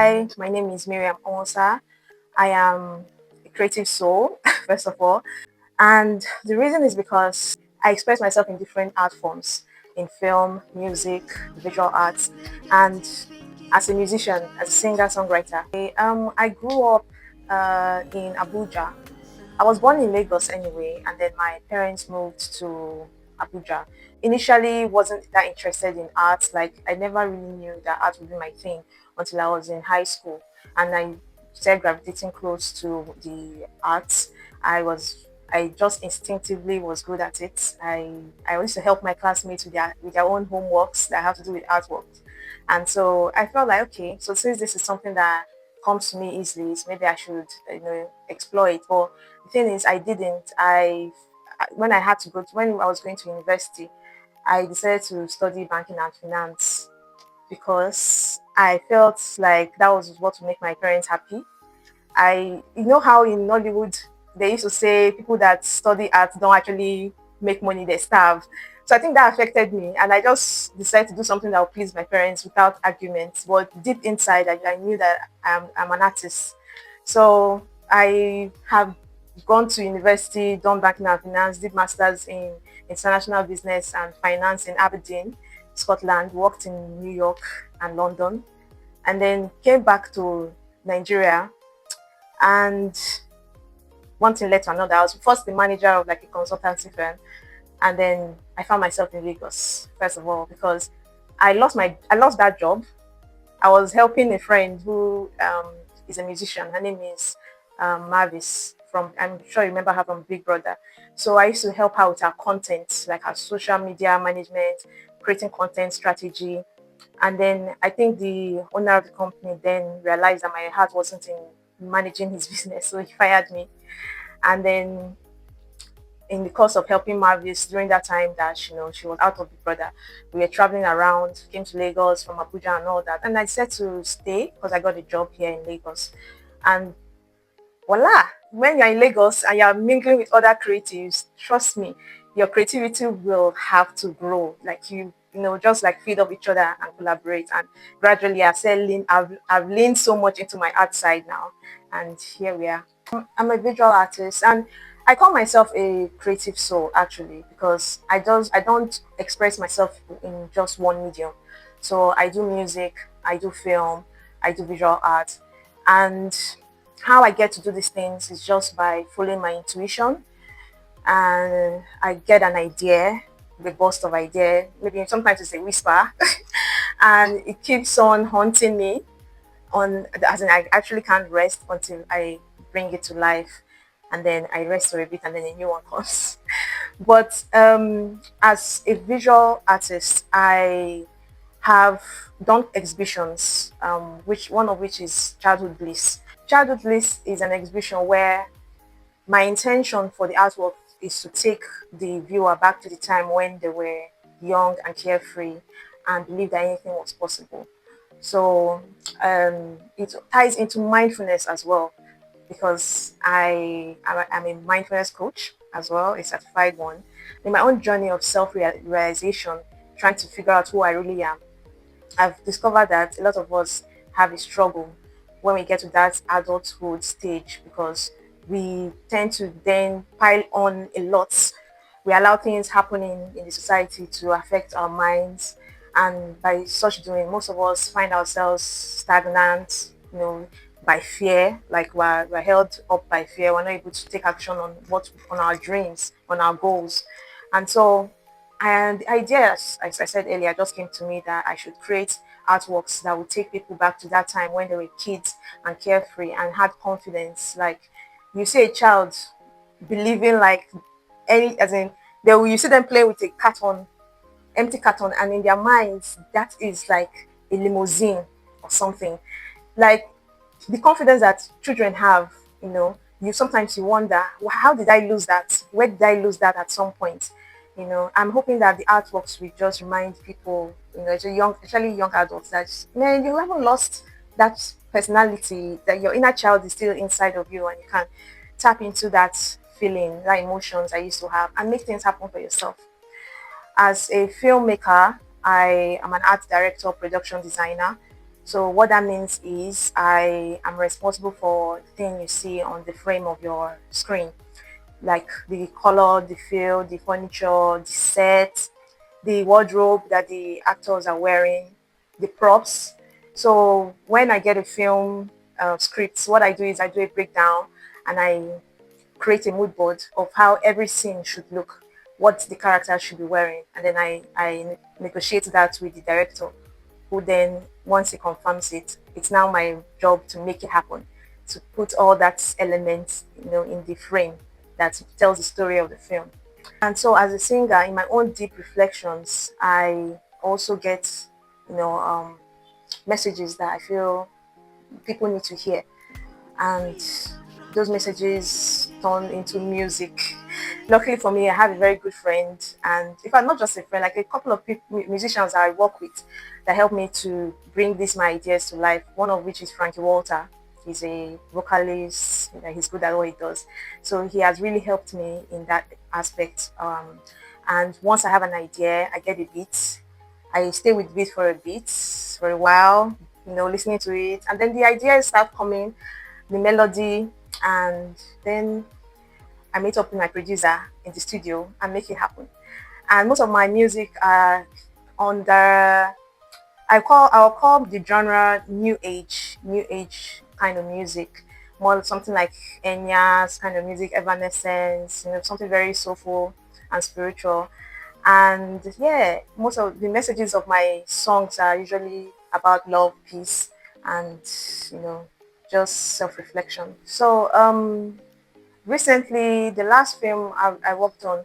Hi, my name is Miriam Nwosah. I am a creative soul, first of all. And the reason is because I express myself in different art forms in film, music, visual arts, and as a musician, as a singer songwriter. I grew up in Abuja. I was born in Lagos anyway, and then my parents moved to Abuja. Initially, wasn't that interested in art. Like I never really knew that art would be my thing until I was in high school, and I started gravitating close to the arts. I just instinctively was good at it. I used to help my classmates with their own homeworks that have to do with artwork, and so I felt like okay, so since this is something that comes to me easily, so maybe I should explore it. But the thing is, I didn't. When I had to go to, when I was going to university, I decided to study banking and finance because I felt like that was what would make my parents happy. You know how in Nollywood they used to say people that study art don't actually make money, they starve. So I think that affected me, and I just decided to do something that would please my parents without arguments. But deep inside, I knew that I'm an artist. So I have gone to university, done banking and finance, did masters in international business and finance in Aberdeen, Scotland, worked in New York and London, and then came back to Nigeria. And one thing led to another. I was first the manager of like a consultancy firm, and then I found myself in Lagos first of all because I lost that job. I was helping a friend who is a musician. Her name is Mavis from, I'm sure you remember her from Big Brother. So I used to help her with her content, like her social media management, creating content strategy. And then I think the owner of the company then realized that my heart wasn't in managing his business, so he fired me. And then in the course of helping Marvis during that time that she was out of Big Brother, we were traveling around, came to Lagos from Abuja and all that. And I said to stay because I got a job here in Lagos. And voila, when you're in Lagos and you're mingling with other creatives, trust me, your creativity will have to grow. Like just like feed off each other and collaborate. And gradually I've leaned so much into my art side now. And here we are. I'm a visual artist, and I call myself a creative soul actually because I don't express myself in just one medium. So I do music, I do film, I do visual art, and how I get to do these things is just by following my intuition, and I get an idea, the burst of idea, maybe sometimes it's a whisper, and it keeps on haunting me on as in I actually can't rest until I bring it to life, and then I rest for a bit and then a new one comes. But as a visual artist, I have done exhibitions, which one of which is Childhood Bliss. Childhood Bliss is an exhibition where my intention for the artwork is to take the viewer back to the time when they were young and carefree and believed that anything was possible. So it ties into mindfulness as well because I'm a mindfulness coach as well, a certified one. In my own journey of self-realization, trying to figure out who I really am, I've discovered that a lot of us have a struggle when we get to that adulthood stage because we tend to then pile on a lot. We allow things happening in the society to affect our minds, and by such doing, most of us find ourselves stagnant, by fear. Like we're held up by fear. We're not able to take action on our dreams, on our goals, and so and the idea, as I said earlier, just came to me that I should create artworks that would take people back to that time when they were kids and carefree and had confidence. Like you see a child believing like as in you see them playing with a carton, empty carton, and in their minds that is like a limousine or something. Like the confidence that children have, you sometimes you wonder, "Well, how did I lose that? Where did I lose that at some point?" I'm hoping that the artworks will just remind people, especially young adults, that man, you haven't lost that personality, that your inner child is still inside of you, and you can tap into that feeling, that emotions I used to have, and make things happen for yourself. As a filmmaker, I am an art director, production designer. So what that means is I am responsible for the thing you see on the frame of your screen, like the color, the feel, the furniture, the set, the wardrobe that the actors are wearing, the props. So when I get a film script, what I do is I do a breakdown and I create a mood board of how every scene should look, what the character should be wearing, and then I negotiate that with the director, who then, once he confirms it, it's now my job to make it happen, to put all that elements, in the frame that tells the story of the film. And so, as a singer, in my own deep reflections, I also get, you know, um, messages that I feel people need to hear, and those messages turn into music. Luckily for me, I have a very good friend, and if I'm not just a friend, like a couple of people, musicians that I work with, that help me to bring these my ideas to life. One of which is Frankie Walter. He's a vocalist. He's good at what he does, so he has really helped me in that aspect. And once I have an idea, I get a beat. I stay with beat for a bit, for a while, listening to it, and then the ideas start coming, the melody, and then I meet up with my producer in the studio and make it happen. And most of my music are under I'll call the genre new age kind of music. More something like Enya's kind of music, Evanescence, something very soulful and spiritual. And yeah, most of the messages of my songs are usually about love, peace, and you know, just self-reflection. So recently, the last film I worked on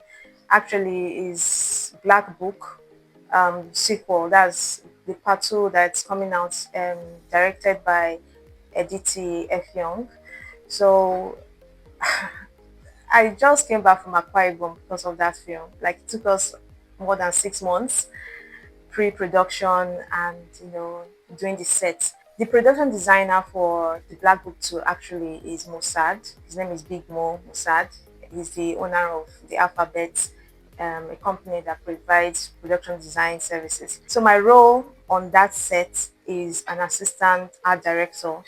actually is Black Book sequel. That's the part two that's coming out, directed by Edith F. Young. So I just came back from Akwa Ibom because of that film. Like it took us more than 6 months pre-production and doing the set. The production designer for the Black Book 2 actually is Mossad. His name is Big Mo Mossad. He's the owner of the Alphabet, a company that provides production design services. So my role on that set is an assistant art director.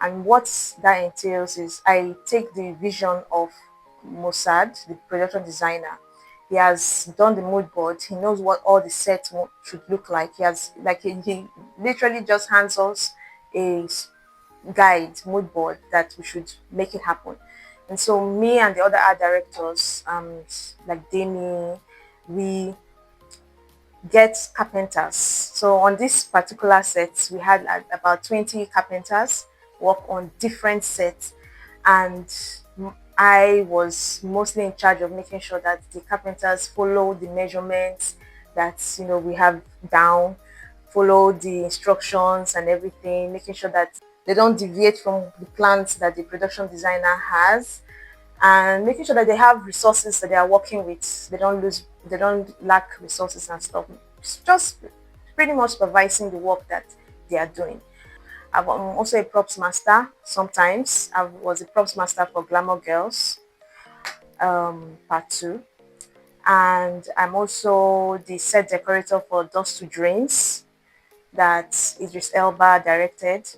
And what that entails is I take the vision of Mossad, the production designer. He has done the mood board. He knows what all the sets should look like. He has like he literally just hands us a guide mood board that we should make it happen. And so me and the other art directors, like Demi, we get carpenters. So on this particular set, we had like about 20 carpenters work on different sets, and I was mostly in charge of making sure that the carpenters follow the measurements that we have down, follow the instructions and everything, making sure that they don't deviate from the plans that the production designer has, and making sure that they have resources that they are working with. They don't lack resources and stuff. It's just pretty much supervising the work that they are doing. I'm also a props master sometimes. I was a props master for Glamour Girls, part two. And I'm also the set decorator for Dust to Drains that Idris Elba directed.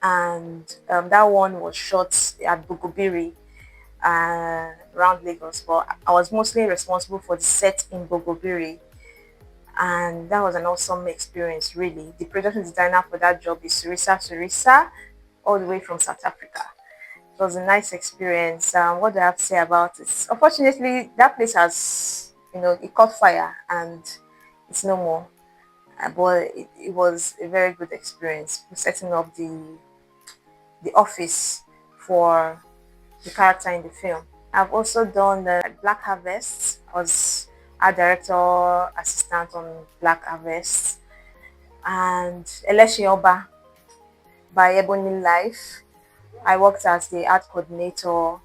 And that one was shot at Bugubiri, around Lagos, but I was mostly responsible for the set in Bogobiri, and that was an awesome experience. Really, the production designer for that job is Surisa, all the way from South Africa. It was a nice experience. What do I have to say about it? Unfortunately, that place has, it caught fire and it's no more. But it was a very good experience setting up the office for the character in the film. I've also done the Black Harvest. I was art director assistant on Black Harvest, and Eleshi Oba by Ebony Life. I worked as the art coordinator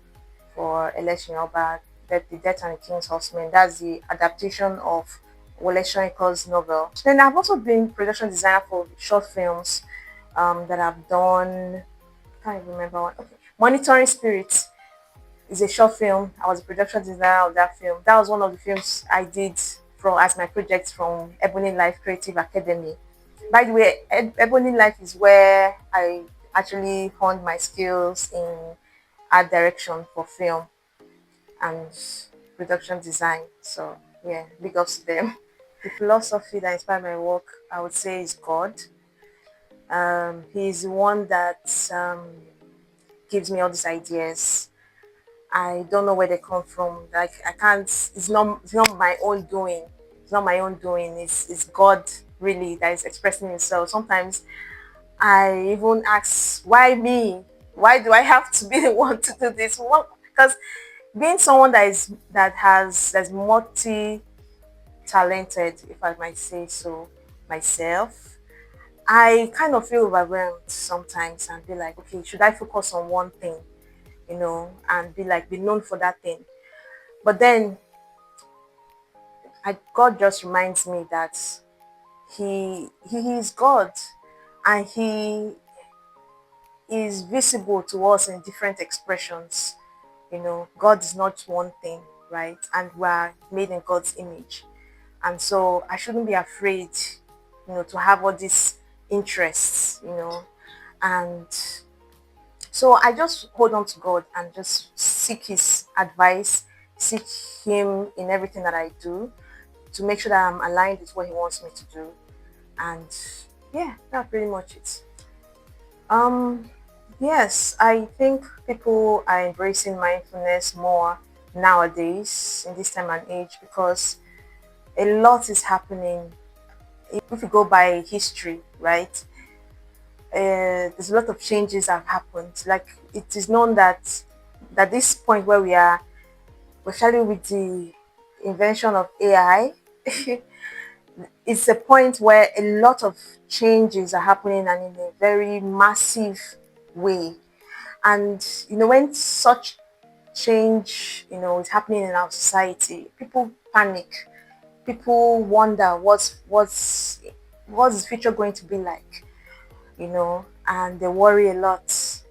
for Eleshi Oba, the Death and the King's Horseman. That's the adaptation of Wole Soyinka's novel. Then I've also been production designer for short films that I've done. I can't remember one. Okay. Monitoring Spirits is a short film. I was a production designer of that film. That was one of the films I did as my project from Ebony Life Creative Academy. By the way, Ebony Life is where I actually honed my skills in art direction for film and production design. So yeah, big ups to them. The philosophy that inspired my work, I would say, is God. He's the one that gives me all these ideas. I don't know where they come from. Like I can't. It's not my own doing. It's not my own doing. It's God really that is expressing Himself. Sometimes I even ask, why me? Why do I have to be the one to do this? What? Because being someone that's multi talented, if I might say so myself, I kind of feel overwhelmed sometimes and be like, okay, should I focus on one thing, and be known for that thing? But then God just reminds me that He is God, and He is visible to us in different expressions. God is not one thing, right? And we're made in God's image. And so I shouldn't be afraid, to have all these interests, and so I just hold on to God and just seek His advice, seek Him in everything that I do to make sure that I'm aligned with what He wants me to do. And yeah, that's pretty much it. Um, yes, I think people are embracing mindfulness more nowadays in this time and age because a lot is happening. If you go by history, right, there's a lot of changes have happened. Like it is known that this point where we are, especially with the invention of AI, it's a point where a lot of changes are happening and in a very massive way. And when such change, is happening in our society, people panic. People wonder what's the future going to be like, and they worry a lot.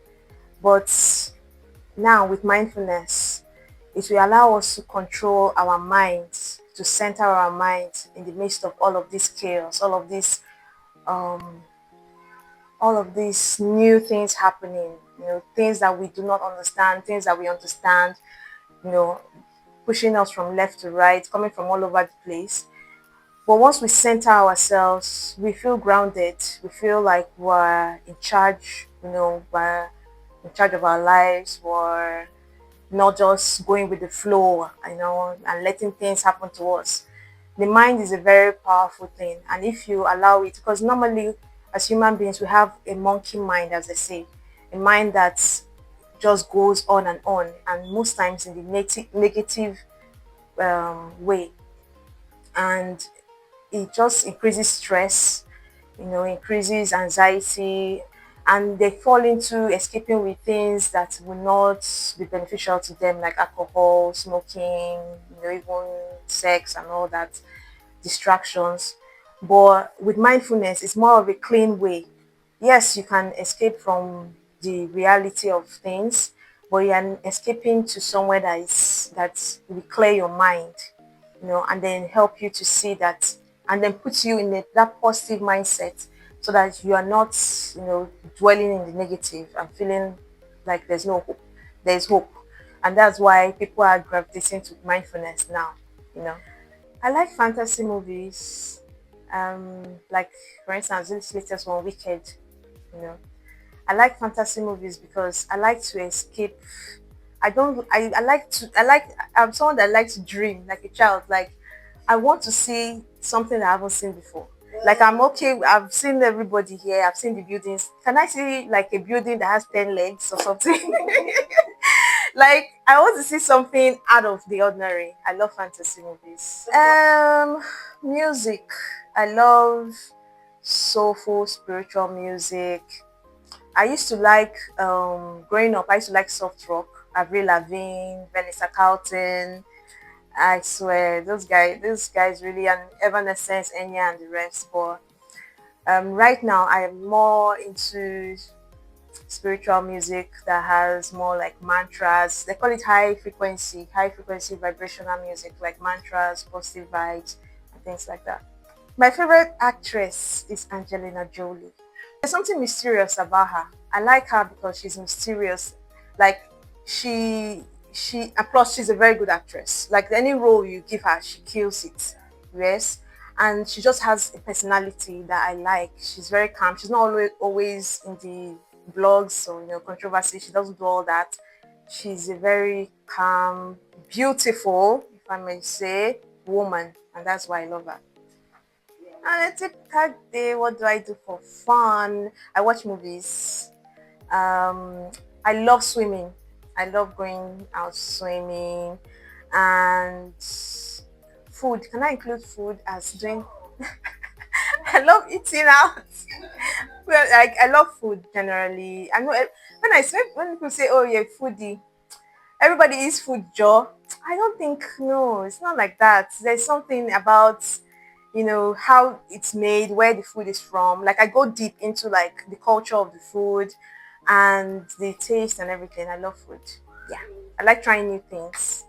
But now with mindfulness, it will allow us to control our minds, to center our minds in the midst of all of this chaos, um, all of these new things happening, things that we do not understand, things that we understand, you know, pushing us from left to right, coming from all over the place. But once we center ourselves, we feel grounded. We feel like we're in charge, we're in charge of our lives. We're not just going with the flow, and letting things happen to us. The mind is a very powerful thing. And if you allow it, because normally as human beings, we have a monkey mind, as they say, a mind that just goes on and on, and most times in the negative way. And it just increases stress, increases anxiety, and they fall into escaping with things that will not be beneficial to them, like alcohol, smoking, even sex and all that, distractions. But with mindfulness, it's more of a clean way. Yes, you can escape from the reality of things, but you're escaping to somewhere that will clear your mind, and then help you to see that, and then put you in that positive mindset, so that you are not, dwelling in the negative and feeling like there's no hope. There's hope, and that's why people are gravitating to mindfulness now. You know. I like fantasy movies. Like for instance, this latest one, Wicked. You know, I like fantasy movies because I like to escape. I don't. I like to. I like. I'm someone that likes to dream like a child. Like I want to see something that I haven't seen before. Like I'm okay. I've seen everybody here. I've seen the buildings. Can I see like a building that has 10 legs or something? Like I want to see something out of the ordinary. I love fantasy movies. Music. I love soulful spiritual music. I used to like growing up. I used to like soft rock. Avril Lavigne, Vanessa Carlton. I swear those guys really, and Evanescence, Enya, and the rest. But right now, I am more into spiritual music that has more like mantras. They call it high frequency vibrational music, like mantras, positive vibes, and things like that. My favorite actress is Angelina Jolie. There's something mysterious about her. I like her because she's mysterious. Like and plus she's a very good actress. Like any role you give her, she kills it. Yes. And she just has a personality that I like. She's very calm. She's not always in the blogs or controversy. She doesn't do all that. She's a very calm, beautiful, if I may say, woman, and that's why I love her. And a typical day, what do I do for fun? I watch movies. Um, I love swimming. I love going out swimming and food. Can I include food as doing? I love eating out. Well, like I love food generally. I know when people say, "Oh, you're a foodie," everybody eats food, Joe. I don't think no, it's not like that. There's something about how it's made, where the food is from. Like I go deep into like the culture of the food and the taste and everything. I love food. Yeah. I like trying new things.